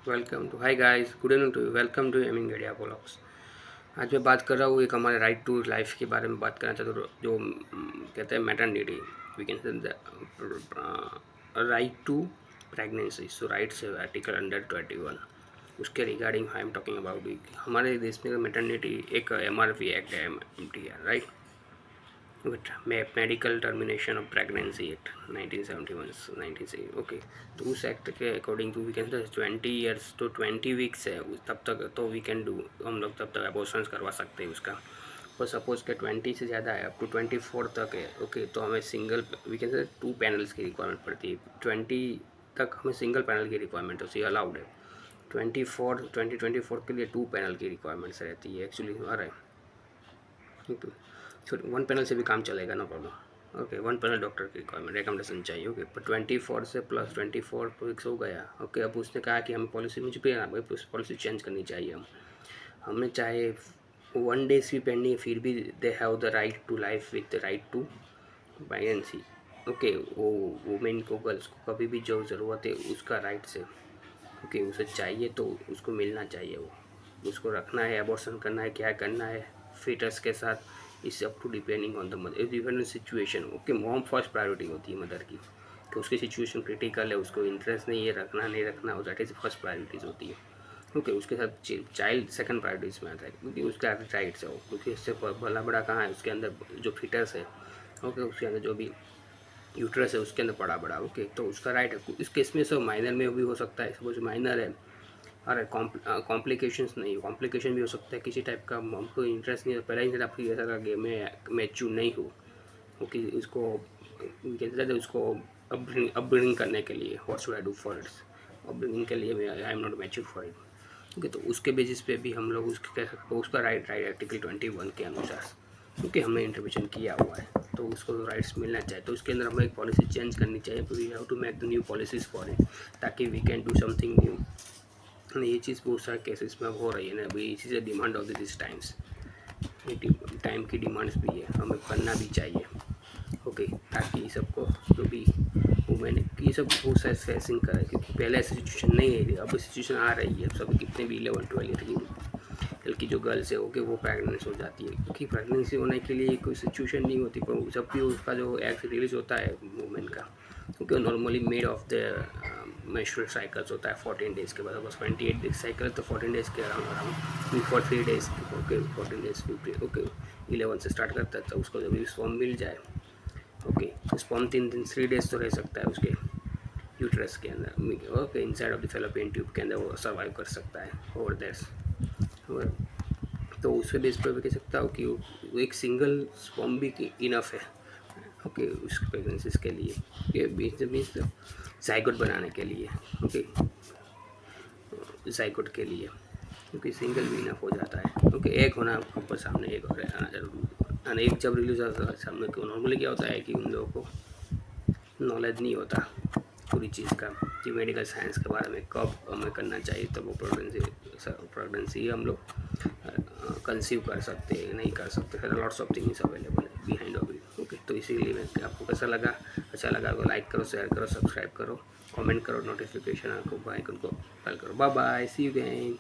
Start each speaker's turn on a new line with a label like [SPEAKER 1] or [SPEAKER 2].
[SPEAKER 1] Welcome to hi guys, good evening to you. Welcome to aiming India blogs. आज मैं बात कर रहा हूँ एक हमारे राइट टू लाइफ के बारे में बात करना चाहता हूँ, जो कहते हैं maternity. We can say right to pregnancy. So rights article under 21 उसके regarding I am talking about. हमारे देश में मैटरनिटी एक MRP एक्ट है, MTR, right, with medical termination of pregnancy act 1971 96। Okay, तो उस एक्ट के according to we can 20 years तो 20 वीक्स है, तब तक तो वी कैन डू, हम लोग तब तक अबॉर्शन करवा सकते हैं उसका। और सपोज के 20 से ज़्यादा है, अप टू 24 तक है, ओके, तो हमें सिंगल वी कैन से 2 पैनल्स की रिक्वायरमेंट पड़ती है। 20 तक हमें सिंगल पैनल की रिक्वायरमेंट होती है, अलाउड है। 2024 के लिए 2 पैनल की रिक्वायरमेंट्स रहती है एक्चुअली। अरे ओके, सो 1 पैनल से भी काम चलेगा, no problem. Okay, 1 panel doctor की रिक्वायरमेंट रिकमेंडेशन चाहिए। ओके, पर 24 से प्लस 24 वीक्स हो गया। ओके, अब उसने कहा कि हमें पॉलिसी मुझे पे पॉलिसी चेंज करनी चाहिए। हमें चाहे 1 डेज भी पेंडिंग है, फिर भी they have the right to life with the right to pregnancy. Okay, वो वुमेन को, गर्ल्स को कभी भी जो ज़रूरत है उसका राइट से, ओके, उसे चाहिए तो उसको मिलना चाहिए। वो उसको रखना है, अबॉर्शन करना है, क्या करना है फीटस के साथ, is up to depending on the mother, depending situation. Okay, mom first priority होती है मदर की, कि उसकी सिचुएशन क्रिटिकल है, उसको इंटरेस्ट नहीं है, रखना नहीं रखना, दैट इज़ फर्स्ट प्रायोरिटीज़ होती है। ओके, उसके साथ चाइल्ड सेकंड प्रायोरिटीज़ में आता है, क्योंकि उसका राइट्स है वो, क्योंकि इससे भला बड़ा कहाँ है, उसके अंदर जो फीटस है, ओके, उसके अंदर जो भी यूट्रस है उसके अंदर पड़ा बड़ा। ओके, तो उसका राइट है। इस केस में सब माइनर में भी हो सकता है, सपोज माइनर है, अरे कॉम्प्लिकेशंस नहीं, कॉम्प्लिकेशन भी हो सकता है किसी टाइप का, हमको इंटरेस्ट नहीं है, पहले ही आपकी ऐसा लगा कि मैं मैच्योर नहीं हूँ। ओके, इसको कहते थे उसको अपब्रिंगिंग करने के लिए, what should I do for its upbringing के लिए, मैं I am not mature for it. Okay, तो उसके बेसिस पे भी हम लोग उसके कह सकते, उसका राइट आर्टिकल 21 के अनुसार, क्योंकि हमने इंटरवेंशन किया हुआ है तो उसको राइट्स मिलना चाहिए। तो उसके अंदर हमें एक पॉलिसी चेंज करनी चाहिए, तो we have to make the new policies for it, ताकि we can do something new. ये चीज़ बहुत सारे केसेस में हो रही है ना, अभी इसी से demand of this times, time की डिमांड्स भी है, हमें करना भी चाहिए। ओके, ताकि सबको जो भी वुमेन की सब बहुत सारे फेसिंग करे, क्योंकि पहले ऐसी सिचुएशन नहीं है, अब सिचुएशन आ रही है। सब कितने भी 11-12 की जो गर्ल्स है, ओके, वो प्रेगनेंस हो जाती है, क्योंकि प्रेगनेंसी होने के लिए कोई सिचुएशन नहीं होती, पर जब भी उसका जो एग रिलीज होता है वुमेन का, क्योंकि normally made of the menstrual cycles होता है 14 डेज़ के बाद, बस 28 डेज साइकिल, तो 14 डेज़ के around before 3 days, okay, 14 days 50, okay, 11 से स्टार्ट करता है, तो उसको जब भी स्पर्म मिल जाए, ओके, तो स्पर्म 3 डेज तो रह सकता है उसके यूट्रस के अंदर, okay, inside of the fallopian tube के अंदर वो सर्वाइव कर सकता है ओवर दैट्स। तो उसके बेस पर भी कह सकता हूँ कि वो एक सिंगल स्पर्म भी इनफ है, ओके, उस प्रेगनेंसीज के लिए, ये मीन्स जाइगोट बनाने के लिए, ओके, जाइगोट के लिए, क्योंकि सिंगल भी इनफ हो जाता है। ओके, एक होना ऊपर सामने एक और आना जरूरी, और एक जब रिलीज होता है सामने को, नॉर्मली क्या होता है कि उन लोगों को नॉलेज नहीं होता पूरी चीज़ का, कि मेडिकल साइंस के बारे में कब हमें करना चाहिए, तब वो प्रेगनेंसी हम लोग कंसीव कर सकते हैं, नहीं कर सकते, फिर लॉट्स ऑफ थिंग्स अवेलेबल है बिहाइंड ऑफ इट। ओके, तो इसीलिए मैं, आपको कैसा लगा, अच्छा लगा तो लाइक करो, शेयर करो, सब्सक्राइब करो, कमेंट करो, नोटिफिकेशन को आइकन को कॉल करो। Bye bye, see you again.